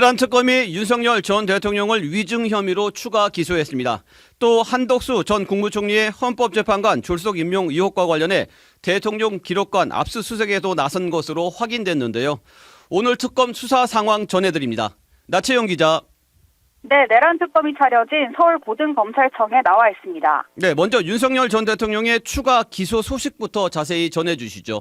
내란 특검이 윤석열 전 대통령을 위증 혐의로 추가 기소했습니다. 또 한덕수 전 국무총리의 헌법재판관 졸속 임용 의혹과 관련해 대통령 기록관 압수수색에도 나선 것으로 확인됐는데요. 오늘 특검 수사 상황 전해드립니다. 나채영 기자. 네, 내란 특검이 차려진 서울고등검찰청에 나와 있습니다. 네, 먼저 윤석열 전 대통령의 추가 기소 소식부터 자세히 전해주시죠.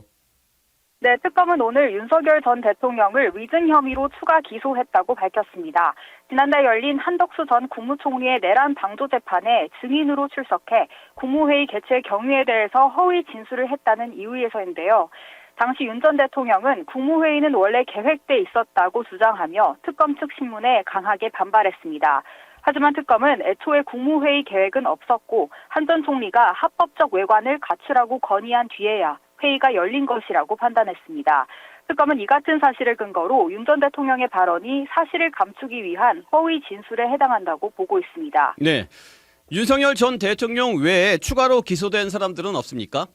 네, 특검은 오늘 윤석열 전 대통령을 위증 혐의로 추가 기소했다고 밝혔습니다. 지난달 열린 한덕수 전 국무총리의 내란 방조 재판에 증인으로 출석해 국무회의 개최 경위에 대해서 허위 진술을 했다는 이유에서인데요. 당시 윤 전 대통령은 국무회의는 원래 계획돼 있었다고 주장하며 특검 측 신문에 강하게 반발했습니다. 하지만 특검은 애초에 국무회의 계획은 없었고 한 전 총리가 합법적 외관을 갖추라고 건의한 뒤에야 회의가 열린 것이라고 판단했습니다. 특검은 이 같은 사실을 근거로 윤 전 대통령의 발언이 사실을 감추기 위한 허위 진술에 해당한다고 보고 있습니다. 네, 윤석열 전 대통령 외에 추가로 기소된 사람들은 없습니까?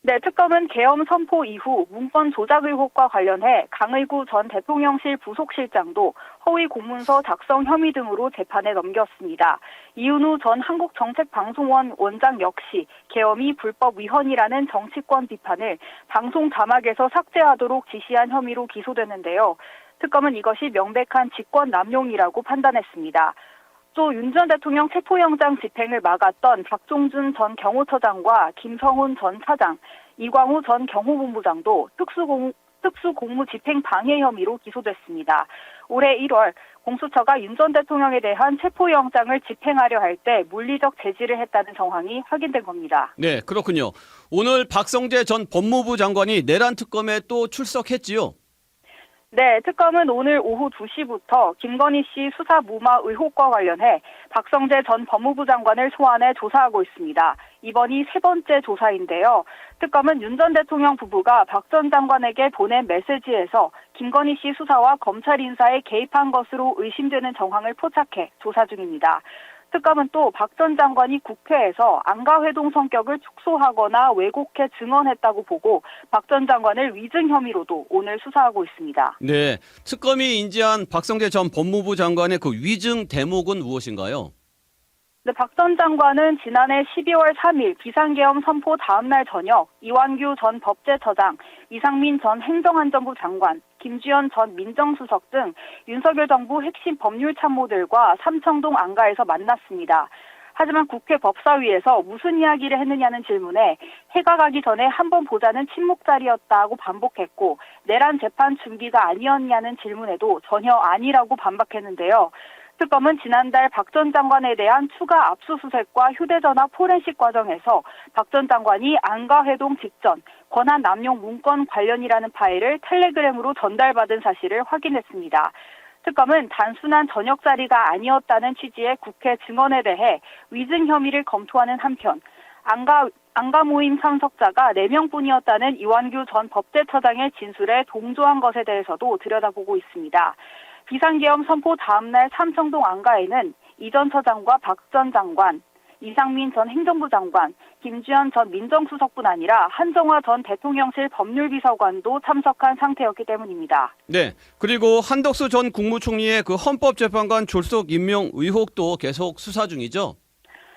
네, 특검은 계엄 선포 이후 문건 조작 의혹과 관련해 강의구 전 대통령실 부속실장도 허위 공문서 작성 혐의 등으로 재판에 넘겼습니다. 이윤우 전 한국정책방송원 원장 역시 계엄이 불법 위헌이라는 정치권 비판을 방송 자막에서 삭제하도록 지시한 혐의로 기소됐는데요. 특검은 이것이 명백한 직권 남용이라고 판단했습니다. 또 윤 전 대통령 체포영장 집행을 막았던 박종준 전 경호처장과 김성훈 전 차장, 이광우 전 경호본부장도 특수공무 집행 방해 혐의로 기소됐습니다. 올해 1월 공수처가 윤 전 대통령에 대한 체포영장을 집행하려 할 때 물리적 제지를 했다는 정황이 확인된 겁니다. 네, 그렇군요. 오늘 박성재 전 법무부 장관이 내란 특검에 또 출석했지요? 네, 특검은 오늘 오후 2시부터 김건희 씨 수사 무마 의혹과 관련해 박성재 전 법무부 장관을 소환해 조사하고 있습니다. 이번이 세 번째 조사인데요. 특검은 윤 전 대통령 부부가 박 전 장관에게 보낸 메시지에서 김건희 씨 수사와 검찰 인사에 개입한 것으로 의심되는 정황을 포착해 조사 중입니다. 특검은 또 박 전 장관이 국회에서 안가회동 성격을 축소하거나 왜곡해 증언했다고 보고 박 전 장관을 위증 혐의로도 오늘 수사하고 있습니다. 네, 특검이 인지한 박성재 전 법무부 장관의 그 위증 대목은 무엇인가요? 네, 박 전 장관은 지난해 12월 3일 비상계엄 선포 다음 날 저녁 이완규 전 법제처장, 이상민 전 행정안전부 장관, 김주현 전 민정수석 등 윤석열 정부 핵심 법률 참모들과 삼청동 안가에서 만났습니다. 하지만 국회 법사위에서 무슨 이야기를 했느냐는 질문에 해가 가기 전에 한번 보자는 침묵 자리였다고 반복했고 내란 재판 준비가 아니었냐는 질문에도 전혀 아니라고 반박했는데요. 특검은 지난달 박 전 장관에 대한 추가 압수수색과 휴대전화 포렌식 과정에서 박 전 장관이 안가회동 직전 권한 남용 문건 관련이라는 파일을 텔레그램으로 전달받은 사실을 확인했습니다. 특검은 단순한 저녁 자리가 아니었다는 취지의 국회 증언에 대해 위증 혐의를 검토하는 한편 안가 모임 참석자가 4명뿐이었다는 이완규 전 법제처장의 진술에 동조한 것에 대해서도 들여다보고 있습니다. 비상계엄 선포 다음 날 삼청동 안가에는 이 전 처장과 박 전 장관, 이상민 전 행정부 장관, 김주현 전 민정수석뿐 아니라 한정화 전 대통령실 법률비서관도 참석한 상태였기 때문입니다. 네, 그리고 한덕수 전 국무총리의 그 헌법재판관 졸속 임명 의혹도 계속 수사 중이죠?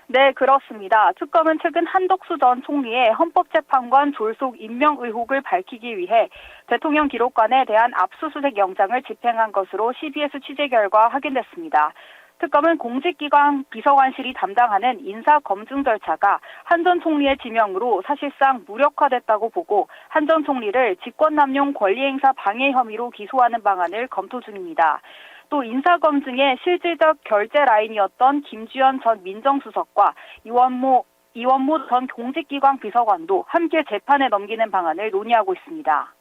네, 그렇습니다. 특검은 최근 한덕수 전 총리의 헌법재판관 졸속 임명 의혹을 밝히기 위해 대통령 기록관에 대한 압수수색 영장을 집행한 것으로 CBS 취재 결과 확인됐습니다. 특검은 공직기관 비서관실이 담당하는 인사검증 절차가 한 전 총리의 지명으로 사실상 무력화됐다고 보고 한 전 총리를 직권남용 권리행사 방해 혐의로 기소하는 방안을 검토 중입니다. 또 인사검증의 실질적 결제 라인이었던 김주현 전 민정수석과 이원모 전 공직기관 비서관도 함께 재판에 넘기는 방안을 논의하고 있습니다.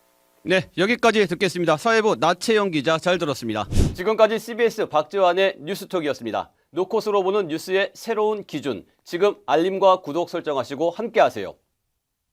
네, 여기까지 듣겠습니다. 사회부 나채영 기자 잘 들었습니다. 지금까지 CBS 박지환의 뉴스톡이었습니다. 노컷으로 보는 뉴스의 새로운 기준. 지금 알림과 구독 설정하시고 함께하세요.